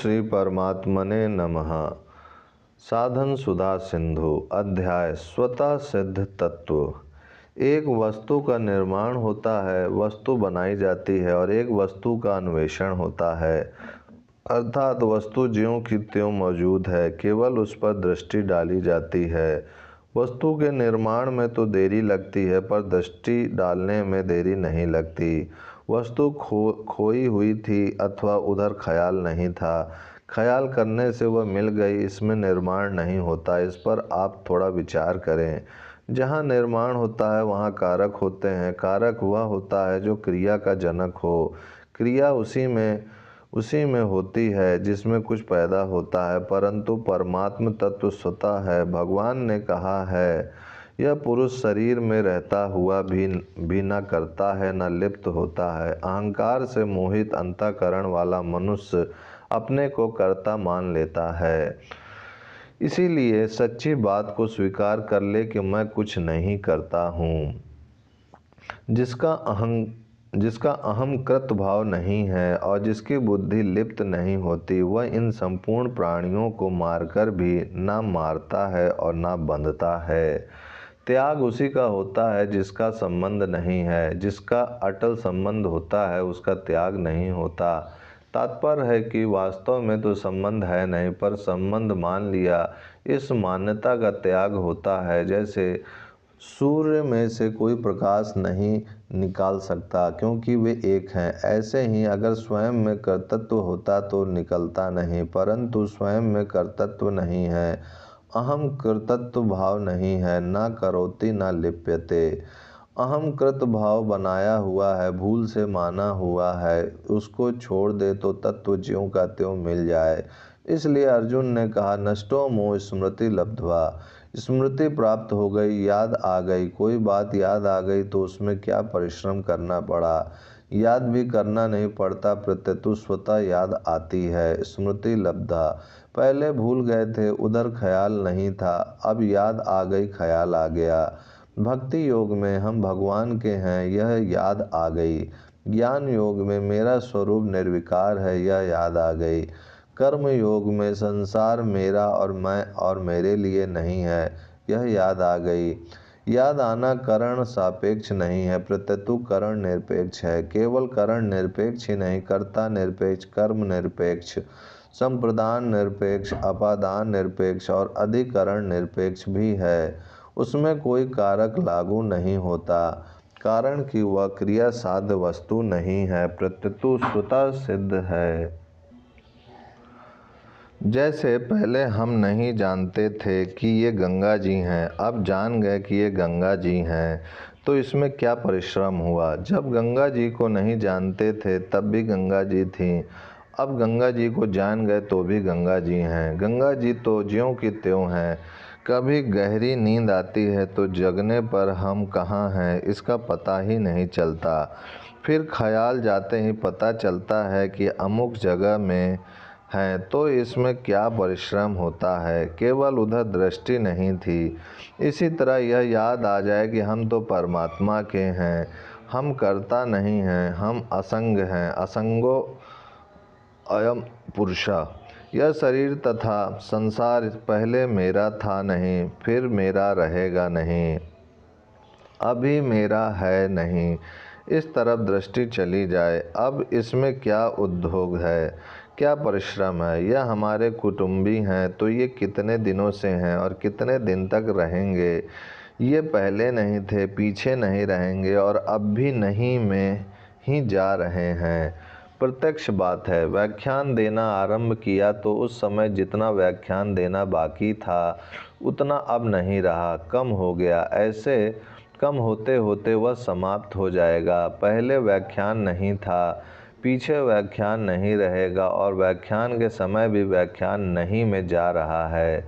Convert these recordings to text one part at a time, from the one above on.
श्री परमात्मने नमः। साधन सुधा सिंधु अध्याय स्वतः सिद्ध तत्व। एक वस्तु का निर्माण होता है, वस्तु बनाई जाती है और एक वस्तु का अन्वेषण होता है, अर्थात वस्तु ज्यों की त्यों मौजूद है, केवल उस पर दृष्टि डाली जाती है। वस्तु के निर्माण में तो देरी लगती है, पर दृष्टि डालने में देरी नहीं लगती। वस्तु खोई हुई थी अथवा उधर ख्याल नहीं था, ख्याल करने से वह मिल गई, इसमें निर्माण नहीं होता। इस पर आप थोड़ा विचार करें। जहाँ निर्माण होता है वहाँ कारक होते हैं। कारक वह होता है जो क्रिया का जनक हो। क्रिया उसी में होती है जिसमें कुछ पैदा होता है, परंतु परमात्म तत्व स्वतः है। भगवान ने कहा है, यह पुरुष शरीर में रहता हुआ भी न करता है न लिप्त होता है। अहंकार से मोहित अंतःकरण वाला मनुष्य अपने को कर्ता मान लेता है। इसीलिए सच्ची बात को स्वीकार कर ले कि मैं कुछ नहीं करता हूँ। जिसका अहम कृत भाव नहीं है और जिसकी बुद्धि लिप्त नहीं होती, वह इन संपूर्ण प्राणियों को मारकर भी ना मारता है और ना बंधता है। त्याग उसी का होता है जिसका संबंध नहीं है। जिसका अटल संबंध होता है उसका त्याग नहीं होता। तात्पर्य है कि वास्तव में तो संबंध है नहीं, पर संबंध मान लिया, इस मान्यता का त्याग होता है। जैसे सूर्य में से कोई प्रकाश नहीं निकाल सकता क्योंकि वे एक हैं, ऐसे ही अगर स्वयं में कर्तृत्व होता तो निकलता नहीं, परंतु स्वयं में कर्तृत्व नहीं है। अहम कर्तृत्व भाव नहीं है, ना करोति ना लिप्यते। अहम कृत भाव बनाया हुआ है, भूल से माना हुआ है, उसको छोड़ दे तो तत्व ज्यों का त्यों मिल जाए। इसलिए अर्जुन ने कहा, नष्टो मोह स्मृति लब्ध्वा। स्मृति प्राप्त हो गई, याद आ गई। कोई बात याद आ गई तो उसमें क्या परिश्रम करना पड़ा। याद भी करना नहीं पड़ता, प्रत्यतु स्वतः याद आती है। स्मृति लब्धा, पहले भूल गए थे, उधर ख्याल नहीं था, अब याद आ गई, ख्याल आ गया। भक्ति योग में हम भगवान के हैं, यह याद आ गई। ज्ञान योग में मेरा स्वरूप निर्विकार है, यह याद आ गई। कर्म योग में संसार मेरा और मैं और मेरे लिए नहीं है, यह याद आ गई। याद आना करण सापेक्ष नहीं है, प्रत्यतु करण निरपेक्ष है। केवल करण निरपेक्ष ही नहीं, कर्ता निरपेक्ष, कर्म निरपेक्ष, संप्रदान निरपेक्ष, अपादान निरपेक्ष और अधिकरण निरपेक्ष भी है। उसमें कोई कारक लागू नहीं होता, कारण कि वह क्रिया साध्य वस्तु नहीं है, प्रत्यतु स्वतः सिद्ध है। जैसे पहले हम नहीं जानते थे कि ये गंगा जी हैं, अब जान गए कि ये गंगा जी हैं, तो इसमें क्या परिश्रम हुआ। जब गंगा जी को नहीं जानते थे तब भी गंगा जी थीं, अब गंगा जी को जान गए तो भी गंगा जी हैं। गंगा जी तो ज्यों की त्यों हैं। कभी गहरी नींद आती है तो जगने पर हम कहाँ हैं इसका पता ही नहीं चलता। फिर ख्याल जाते ही पता चलता है कि अमुक जगह में हैं, तो इसमें क्या परिश्रम होता है, केवल उधर दृष्टि नहीं थी। इसी तरह यह याद आ जाए कि हम तो परमात्मा के हैं, हम कर्ता नहीं हैं, हम असंग हैं। असंगो अयम पुरुषा। यह शरीर तथा संसार पहले मेरा था नहीं, फिर मेरा रहेगा नहीं, अभी मेरा है नहीं। इस तरफ दृष्टि चली जाए, अब इसमें क्या उद्योग है, क्या परिश्रम है। यह हमारे कुटुंबी हैं, तो ये कितने दिनों से हैं और कितने दिन तक रहेंगे। ये पहले नहीं थे, पीछे नहीं रहेंगे और अब भी नहीं में ही जा रहे हैं। प्रत्यक्ष बात है। व्याख्यान देना आरंभ किया तो उस समय जितना व्याख्यान देना बाकी था उतना अब नहीं रहा, कम हो गया। ऐसे कम होते होते वह समाप्त हो जाएगा। पहले व्याख्यान नहीं था, पीछे व्याख्यान नहीं रहेगा और व्याख्यान के समय भी व्याख्यान नहीं में जा रहा है।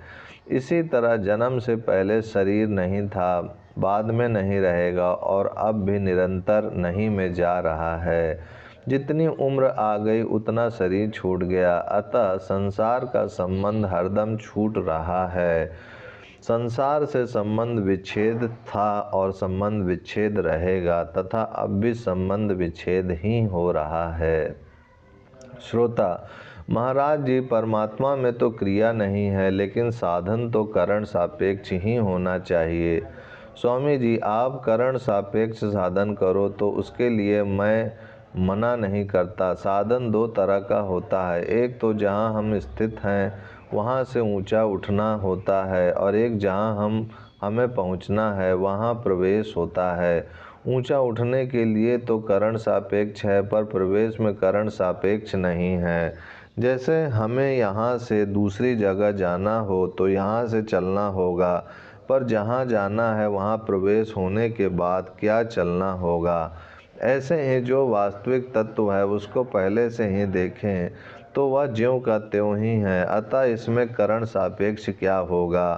इसी तरह जन्म से पहले शरीर नहीं था, बाद में नहीं रहेगा और अब भी निरंतर नहीं में जा रहा है। जितनी उम्र आ गई उतना शरीर छूट गया, अतः संसार का संबंध हरदम छूट रहा है। संसार से संबंध विच्छेद था और संबंध विच्छेद रहेगा, तथा अब भी संबंध विच्छेद ही हो रहा है। श्रोता, महाराज जी, परमात्मा में तो क्रिया नहीं है, लेकिन साधन तो करण सापेक्ष ही होना चाहिए। स्वामी जी, आप करण सापेक्ष साधन करो तो उसके लिए मैं मना नहीं करता। साधन दो तरह का होता है, एक तो जहाँ हम स्थित हैं वहाँ से ऊंचा उठना होता है, और एक जहाँ हमें पहुँचना है वहाँ प्रवेश होता है। ऊंचा उठने के लिए तो करण सापेक्ष है, पर प्रवेश में करण सापेक्ष नहीं है। जैसे हमें यहाँ से दूसरी जगह जाना हो तो यहाँ से चलना होगा, पर जहाँ जाना है वहाँ प्रवेश होने के बाद क्या चलना होगा। ऐसे ही जो वास्तविक तत्व है उसको पहले से ही देखें तो वह ज्यों का त्यों ही है, अतः इसमें करण सापेक्ष क्या होगा।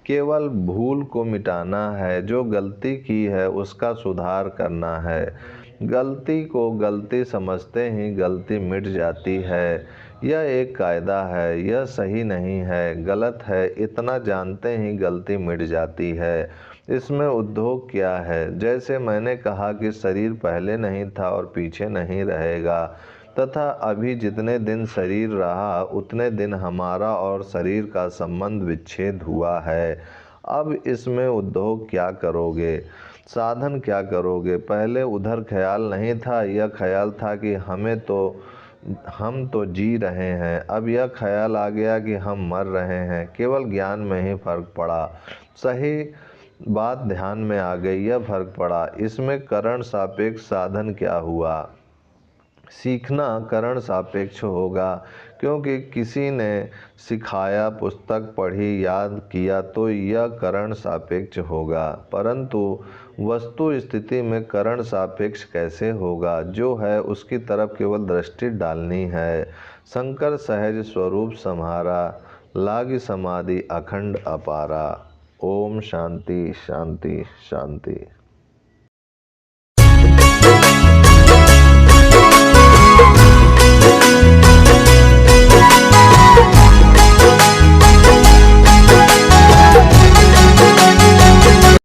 केवल भूल को मिटाना है, जो गलती की है उसका सुधार करना है। गलती को गलती समझते ही गलती मिट जाती है। यह एक कायदा है, यह सही नहीं है, गलत है, इतना जानते ही गलती मिट जाती है। इसमें उद्योग क्या है। जैसे मैंने कहा कि शरीर पहले नहीं था और पीछे नहीं रहेगा, तथा अभी जितने दिन शरीर रहा उतने दिन हमारा और शरीर का संबंध विच्छेद हुआ है। अब इसमें उद्योग क्या करोगे, साधन क्या करोगे। पहले उधर ख्याल नहीं था, यह ख्याल था कि हम तो जी रहे हैं। अब यह ख्याल आ गया कि हम मर रहे हैं। केवल ज्ञान में ही फर्क पड़ा, सही बात ध्यान में आ गई, यह फर्क पड़ा। इसमें करण सापेक्ष साधन क्या हुआ। सीखना करण सापेक्ष होगा, क्योंकि किसी ने सिखाया, पुस्तक पढ़ी, याद किया तो यह करण सापेक्ष होगा। परंतु वस्तु स्थिति में करण सापेक्ष कैसे होगा। जो है उसकी तरफ केवल दृष्टि डालनी है। शंकर सहज स्वरूप सम्हारा, लागी समाधि अखंड अपारा। ओम शांति शांति शांति।